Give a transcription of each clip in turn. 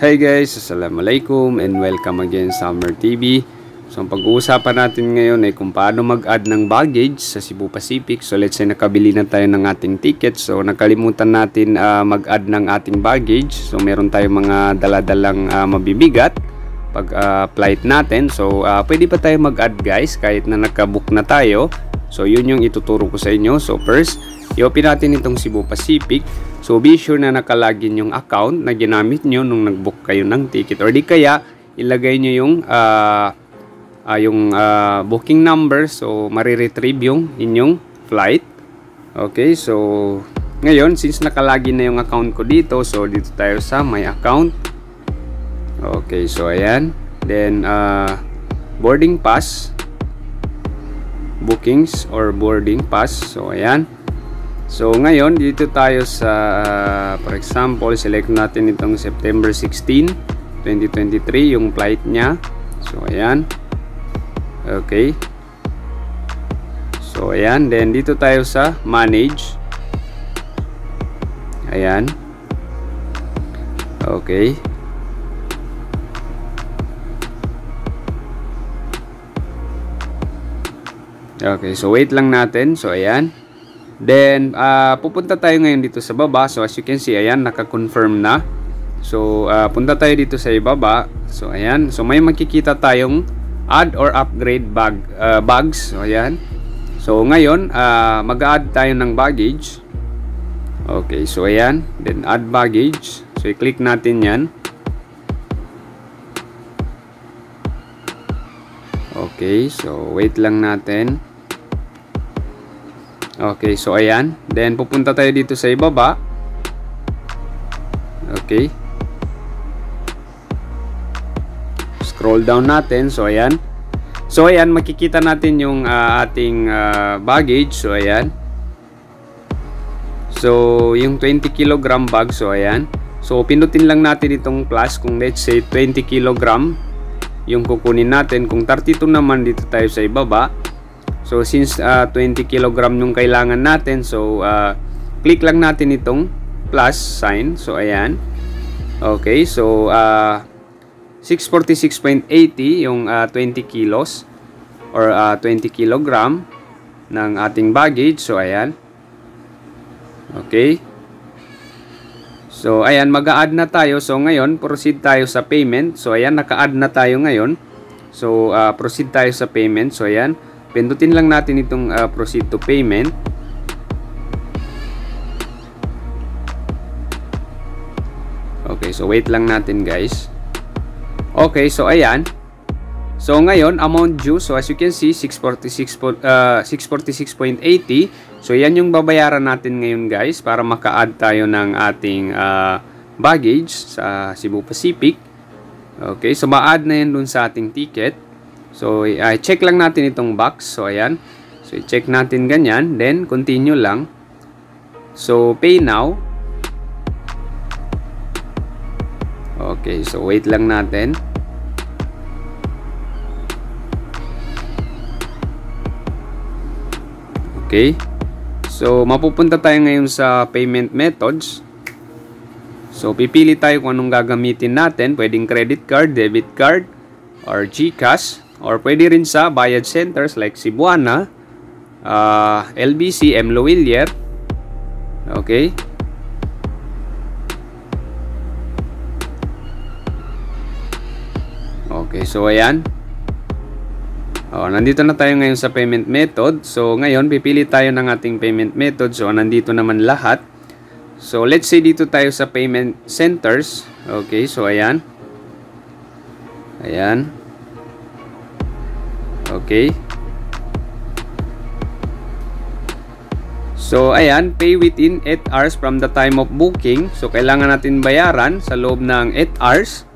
Hey guys, assalamualaikum and welcome again sa Summer TV. So ang pag-uusapan natin ngayon ay kung paano mag-add ng baggage sa Cebu Pacific. So let's say nakabili na tayo ng ating ticket. So nakalimutan natin mag-add ng ating baggage. So meron tayong mga daladalang mabibigat pag flight natin. So pwede pa tayo mag-add guys kahit na nakabook na tayo. So yun yung ituturo ko sa inyo. So first, i-open natin itong Cebu Pacific. So be sure na nakalagin yung account na ginamit nyo nung nag-book kayo ng ticket, or di kaya ilagay nyo yung booking number, so mariretrieve yung inyong flight. Okay, so ngayon since nakalagin na yung account ko dito, so dito tayo sa my account. Okay, so ayan, then boarding pass, bookings or boarding pass. So ayan. So ngayon dito tayo sa for example, select natin itong September 16, 2023 yung flight niya. So ayan. Okay. So ayan, then dito tayo sa manage. Ayan. Okay. Okay, so wait lang natin. So ayan. Then, pupunta tayo ngayon dito sa baba. So, as you can see, ayan, naka-confirm na. So, punta tayo dito sa ibaba. So, ayan. So, may makikita tayong add or upgrade bags. So, ayan. So, ngayon, mag-add tayo ng baggage. Okay, so, ayan. Then, add baggage. So, i-click natin yan. Okay, so, wait lang natin. Okay, so ayan. Then pupunta tayo dito sa ibaba. Okay. Scroll down natin. So ayan. So ayan, makikita natin yung ating baggage. So ayan. So yung 20 kg bag. So ayan. So pinutin lang natin itong plus kung let's say 20 kg yung kukunin natin. Kung 32 naman, dito tayo sa ibaba. So since 20 kg yung kailangan natin, so click lang natin itong plus sign. So ayan. Okay, so 646.80 yung 20 kilos or 20 kg ng ating baggage. So ayan. Okay. So ayan, mag-a-add na tayo. So ngayon, proceed tayo sa payment. So ayan, naka-add na tayo ngayon. So proceed tayo sa payment. So ayan. Pindutin lang natin itong proceed to payment. Okay, so wait lang natin guys. Okay, so ayan. So ngayon, amount due. So as you can see, 646.80. So yan yung babayaran natin ngayon guys para maka-add tayo ng ating baggage sa Cebu Pacific. Okay, so ma-add na yan dun sa ating ticket. So, check lang natin itong box. So, ayan. So, i-check natin ganyan. Then, continue lang. So, pay now. Okay. So, wait lang natin. Okay. So, mapupunta tayo ngayon sa payment methods. So, pipili tayo kung anong gagamitin natin. Pwedeng credit card, debit card, or GCash. Or pwede rin sa bayad centers like Cebuana, LBC, M. Loelier. Okay. Okay, so ayan. Nandito na tayo ngayon sa payment method. So ngayon, pipili tayo ng ating payment method. So nandito naman lahat. So let's say dito tayo sa payment centers. Okay, so ayan. Ayan. Okay. So, ayan, pay within 8 hours from the time of booking. So, kailangan natin bayaran sa loob ng 8 hours.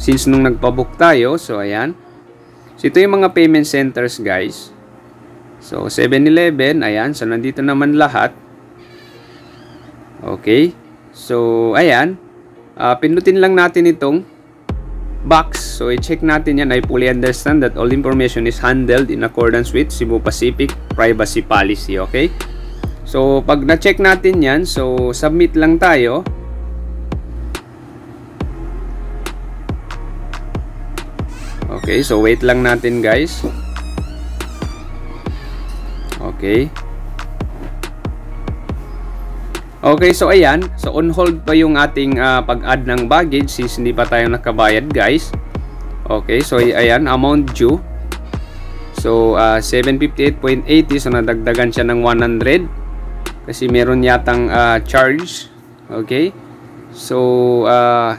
Since nung nagpabook tayo. So, ayan. So, ito yung mga payment centers, guys. So, 7-Eleven, ayan. So, nandito naman lahat. Okay. So, ayan. Pindutin lang natin itong box. So, i-check natin yan. I fully understand that all information is handled in accordance with Cebu Pacific privacy policy. Okay? So, pag na-check natin yan, so, submit lang tayo. Okay, so wait lang natin guys. Okay. Okay, so ayan. So on hold pa yung ating pag-add ng baggage since hindi pa tayo nakabayad guys. Okay, so ayan, amount due. So 758.80, so nadagdagan siya ng 100 kasi meron yatang charge. Okay. So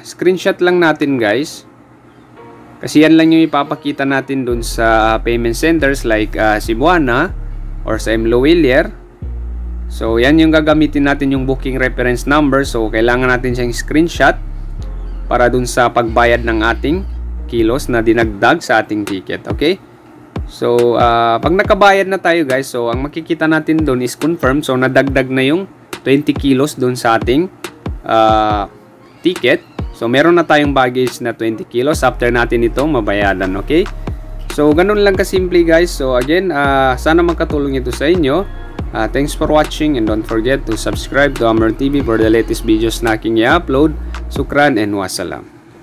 screenshot lang natin guys. Kasi yan lang yung ipapakita natin dun sa payment centers like Cebuana or sa Mloelier. So yan yung gagamitin natin, yung booking reference number. So kailangan natin siyang screenshot para dun sa pagbayad ng ating kilos na dinagdag sa ating ticket. Okay? So pag nakabayad na tayo guys, so ang makikita natin dun is confirm. So nadagdag na yung 20 kilos dun sa ating ticket. So meron na tayong baggage na 20 kilos after natin itong mabayadan. Okay? So ganun lang kasimple guys. So again, sana makatulong ito sa inyo. Thanks for watching and don't forget to subscribe to Amr TV for the latest videos na aking i-upload. Sukran and wassalam.